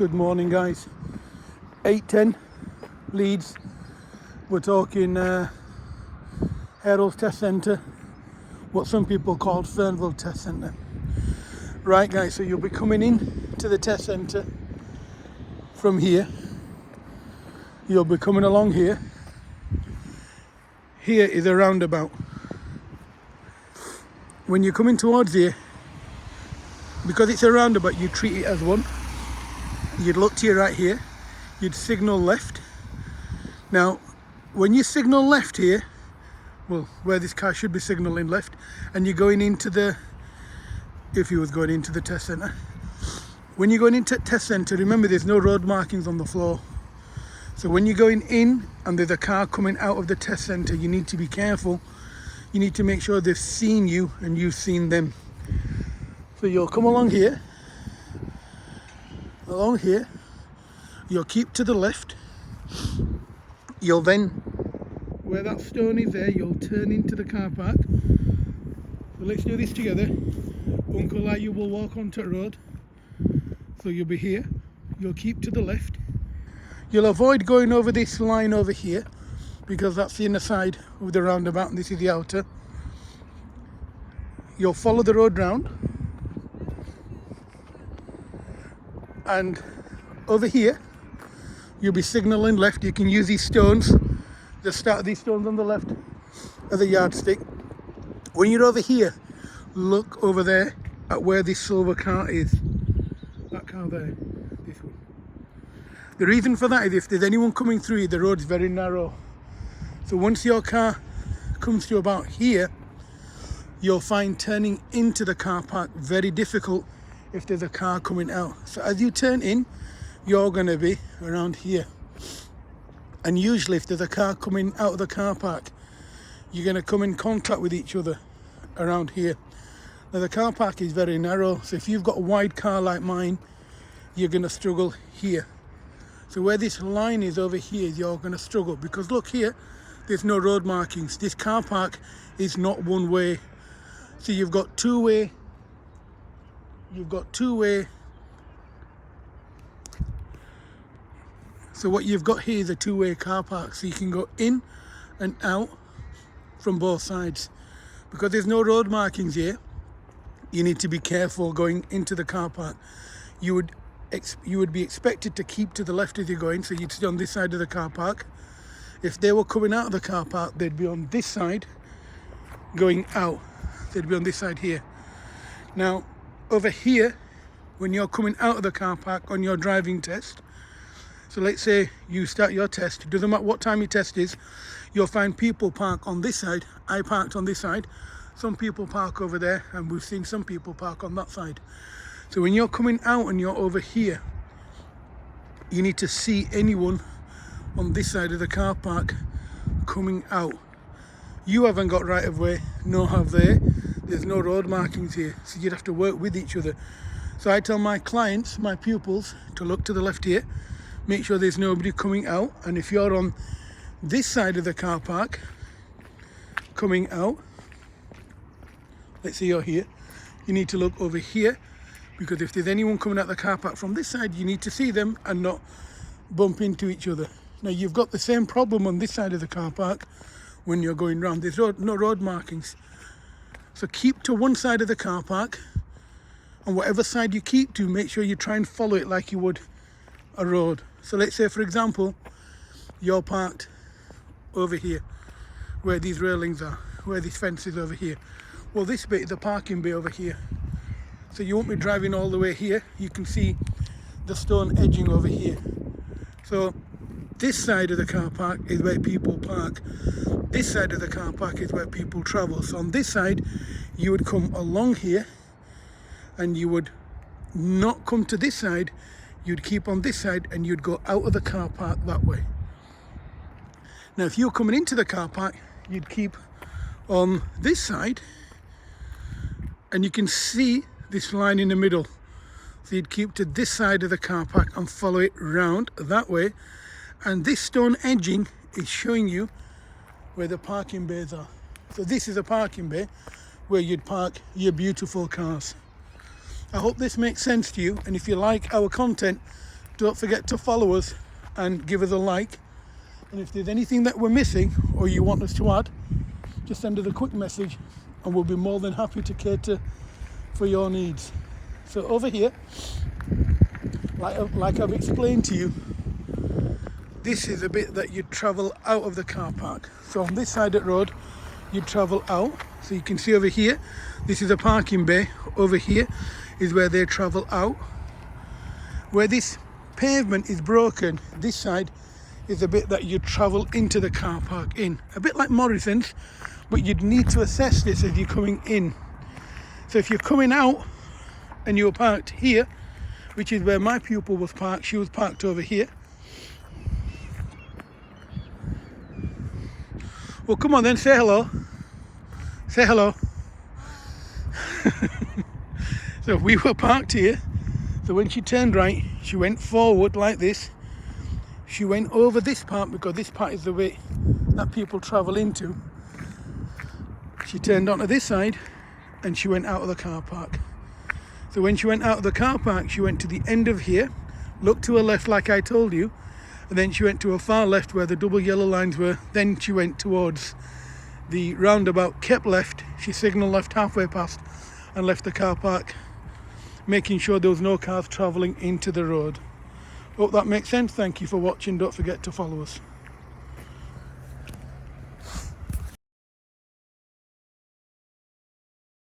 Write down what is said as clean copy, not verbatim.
Good morning, guys. 8:10 Leeds. We're talking Harehills Test Centre, what some people call Fernville Test Centre. Right, guys, so you'll be coming in to the test centre from here. You'll be coming along here. Here is a roundabout. When you're coming towards here, because it's a roundabout, you treat it as one. You'd look to your right here, you'd signal left. Now, when you signal left here, well, where this car should be signalling left, and you're going into the, if you was going into the test centre, when you're going into test centre, remember there's no road markings on the floor. So when you're going in and there's a car coming out of the test centre, you need to be careful. You need to make sure they've seen you and you've seen them. So you'll come along here, you'll keep to the left. You'll then, where that stone is there, you'll turn into the car park. So let's do this together. Uncle I, you will walk onto the road. So you'll be here, you'll keep to the left. You'll avoid going over this line over here, because that's the inner side of the roundabout and this is the outer. You'll follow the road round. And over here, you'll be signalling left. You can use these stones. Just start these stones on the left as a yardstick. When you're over here, look over there at where this silver car is. That car there, this one. The reason for that is if there's anyone coming through, the road's very narrow. So once your car comes to about here, you'll find turning into the car park very difficult if there's a car coming out. So as you turn in, you're going to be around here. And usually if there's a car coming out of the car park, you're going to come in contact with each other around here. Now the car park is very narrow, so if you've got a wide car like mine, you're going to struggle here. So where this line is over here, you're going to struggle, because look here, there's no road markings. This car park is not one way. So you've got two way. So what you've got here is a two-way car park, so you can go in and out from both sides. Because there's no road markings here, you need to be careful going into the car park. You would be expected to keep to the left as you're going, so you'd stay on this side of the car park. If they were coming out of the car park, they'd be on this side going out. They'd be on this side here. Now, over here, when you're coming out of the car park on your driving test, so let's say you start your test, it doesn't matter what time your test is, you'll find people park on this side. I parked on this side. Some people park over there, and we've seen some people park on that side. So when you're coming out and you're over here, you need to see anyone on this side of the car park coming out. You haven't got right of way, nor have they. There's no road markings here, so you'd have to work with each other. So I tell my clients, my pupils, to look to the left here, make sure there's nobody coming out. And if you're on this side of the car park coming out, let's say you're here, you need to look over here, because if there's anyone coming out the car park from this side, you need to see them and not bump into each other. Now you've got the same problem on this side of the car park when you're going round. There's no road markings. So keep to one side of the car park, and whatever side you keep to, make sure you try and follow it like you would a road. So let's say, for example, you're parked over here, where these railings are, where this fence is over here. Well, this bit is the parking bay over here. So you won't be driving all the way here. You can see the stone edging over here. So this side of the car park is where people park. This side of the car park is where people travel. So on this side, you would come along here, and you would not come to this side. You'd keep on this side, and you'd go out of the car park that way. Now, if you're coming into the car park, you'd keep on this side, and you can see this line in the middle. So you'd keep to this side of the car park and follow it round that way. And this stone edging is showing you where the parking bays are. So this is a parking bay where you'd park your beautiful cars. I hope this makes sense to you, and if you like our content, don't forget to follow us and give us a like. And if there's anything that we're missing or you want us to add, just send us a quick message and we'll be more than happy to cater for your needs. So over here, like I've explained to you, this is a bit that you travel out of the car park. So on this side of the road, you travel out. So you can see over here, this is a parking bay. Over here is where they travel out. Where this pavement is broken, this side is a bit that you travel into the car park in. A bit like Morrison's, but you'd need to assess this as you're coming in. So if you're coming out and you're parked here, which is where my pupil was parked, she was parked over here. Well, come on then, say hello. Say hello. So we were parked here. So when she turned right, she went forward like this. She went over this part because this part is the way that people travel into. She turned onto this side and she went out of the car park. So when she went out of the car park, she went to the end of here, looked to her left like I told you, and then she went to her far left where the double yellow lines were. Then she went towards the roundabout, kept left. She signalled left halfway past and left the car park, making sure there was no cars travelling into the road. Hope that makes sense. Thank you for watching. Don't forget to follow us.